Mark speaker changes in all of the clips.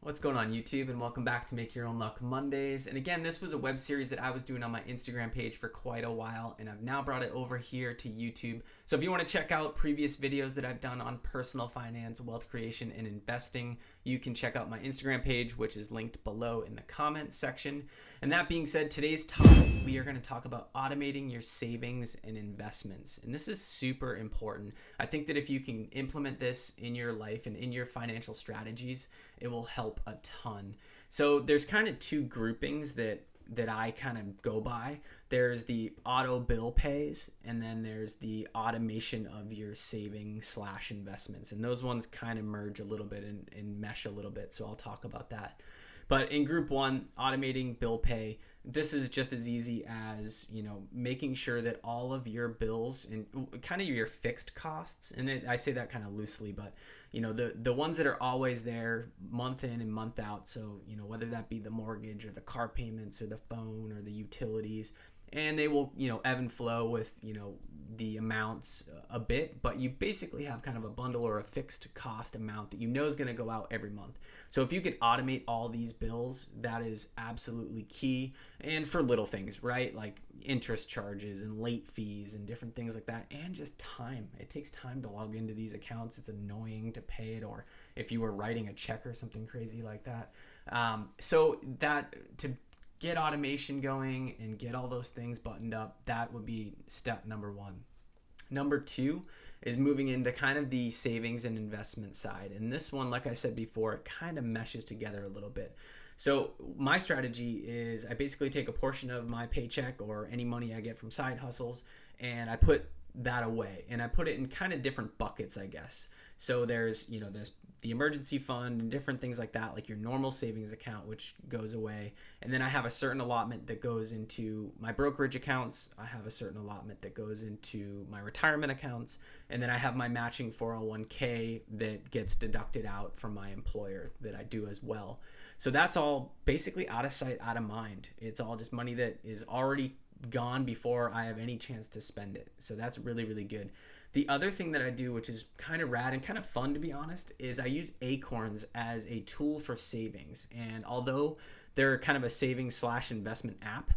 Speaker 1: What's going on YouTube, and welcome back to Make Your Own Luck Mondays. And again, this was a web series that I was doing on my Instagram page for quite a while, and I've now brought it over here to YouTube. So if you want to check out previous videos that I've done on personal finance, wealth creation, and investing, you can check out my Instagram page, which is linked below in the comments section. And that being said, today's topic, we are going to talk about automating your savings and investments. And this is super important. I think that if you can implement this in your life and in your financial strategies, it will help a ton. So there's kind of two groupings that I kind of go by. There's the auto bill pays, and then there's the automation of your savings / investments. And those ones kind of merge a little bit and mesh a little bit. So I'll talk about that. But in group one, automating bill pay, this is just as easy as, making sure that all of your bills and kind of your fixed costs, and I say that kind of loosely, but the ones that are always there month in and month out. So, whether that be the mortgage or the car payments or the phone or the utilities, and they will, ebb and flow with, the amounts a bit, but you basically have kind of a bundle or a fixed cost amount that is going to go out every month. So if you could automate all these bills, that is absolutely key. And for little things, right? Like interest charges and late fees and different things like that, and just time. It takes time to log into these accounts. It's annoying to pay it, or if you were writing a check or something crazy like that. So that to get automation going and get all those things buttoned up, that would be step number one. Number two is moving into kind of the savings and investment side. And this one, like I said before, it kind of meshes together a little bit. So my strategy is I basically take a portion of my paycheck or any money I get from side hustles, and I put that away, and I put it in kind of different buckets, I guess. So there's the emergency fund and different things like that, like your normal savings account, which goes away. And then I have a certain allotment that goes into my brokerage accounts. I have a certain allotment that goes into my retirement accounts. And then I have my matching 401k that gets deducted out from my employer that I do as well. So that's all basically out of sight, out of mind. It's all just money that is already gone before I have any chance to spend it. So that's really, really good. The other thing that I do, which is kind of rad and kind of fun to be honest, is I use Acorns as a tool for savings. And although they're kind of a savings / investment app,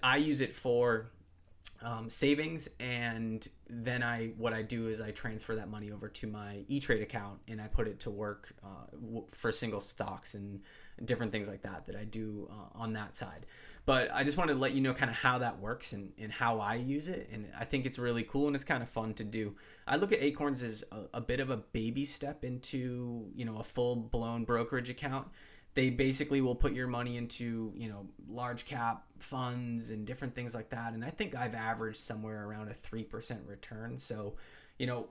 Speaker 1: I use it for savings, and then what I do is I transfer that money over to my E-Trade account, and I put it to work for single stocks and different things like that I do on that side. But I just wanted to let you know kind of how that works and how I use it, and I think it's really cool and it's kind of fun to do. I look at Acorns as a bit of a baby step into a full-blown brokerage account. They basically will put your money into, large cap funds and different things like that. And I think I've averaged somewhere around a 3% return. So,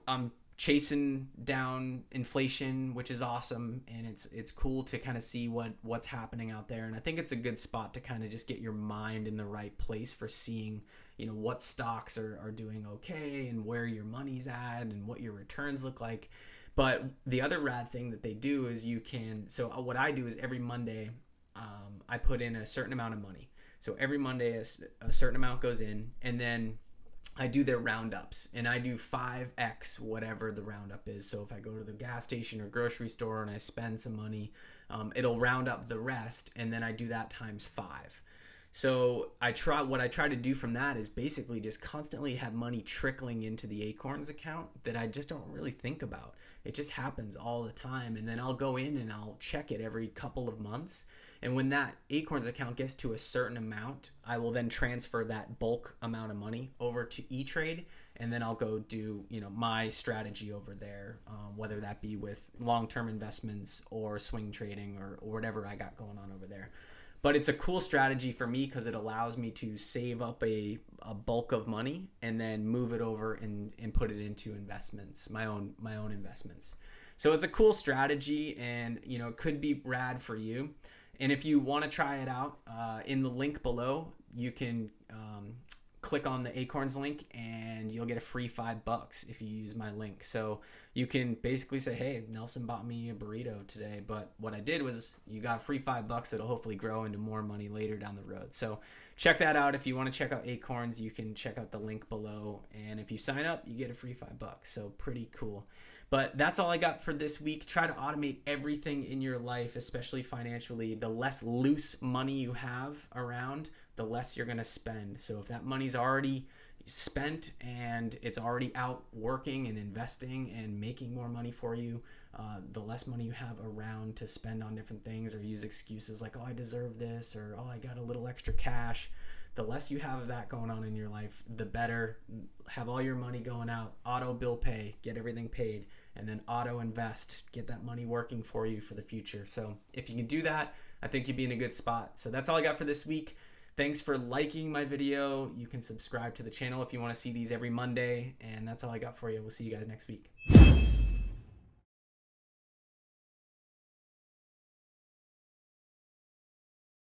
Speaker 1: I'm chasing down inflation, which is awesome. And it's cool to kind of see what's happening out there. And I think it's a good spot to kind of just get your mind in the right place for seeing, what stocks are doing okay and where your money's at and what your returns look like. But the other rad thing that they do is so what I do is every Monday, I put in a certain amount of money. So every Monday, a certain amount goes in, and then I do their roundups, and I do 5x whatever the roundup is. So if I go to the gas station or grocery store and I spend some money, it'll round up the rest, and then I do that times 5. So what I try to do from that is basically just constantly have money trickling into the Acorns account that I just don't really think about. It just happens all the time. And then I'll go in and I'll check it every couple of months. And when that Acorns account gets to a certain amount, I will then transfer that bulk amount of money over to E-Trade. And then I'll go do, my strategy over there, whether that be with long-term investments or swing trading or whatever I got going on over there. But it's a cool strategy for me because it allows me to save up a bulk of money and then move it over and put it into investments, my own investments. So it's a cool strategy, and it could be rad for you. And if you want to try it out, in the link below, you can click on the Acorns link and you'll get a free $5 if you use my link. So you can basically say, hey, Nelson bought me a burrito today, but what I did was you got a free $5 that'll hopefully grow into more money later down the road. So check that out. If you want to check out Acorns, you can check out the link below, and if you sign up, you get a free $5. So pretty cool. But that's all I got for this week. Try to automate everything in your life, especially financially. The less loose money you have around, the less you're going to spend. So if that money's already spent and it's already out working and investing and making more money for you, the less money you have around to spend on different things or use excuses like, oh, I deserve this, or oh, I got a little extra cash. The less you have of that going on in your life, the better. Have all your money going out, auto bill pay, get everything paid, and then auto invest, get that money working for you for the future. So if you can do that, I think you'd be in a good spot. So that's all I got for this week. Thanks for liking my video. You can subscribe to the channel if you want to see these every Monday. And that's all I got for you. We'll see you guys next week.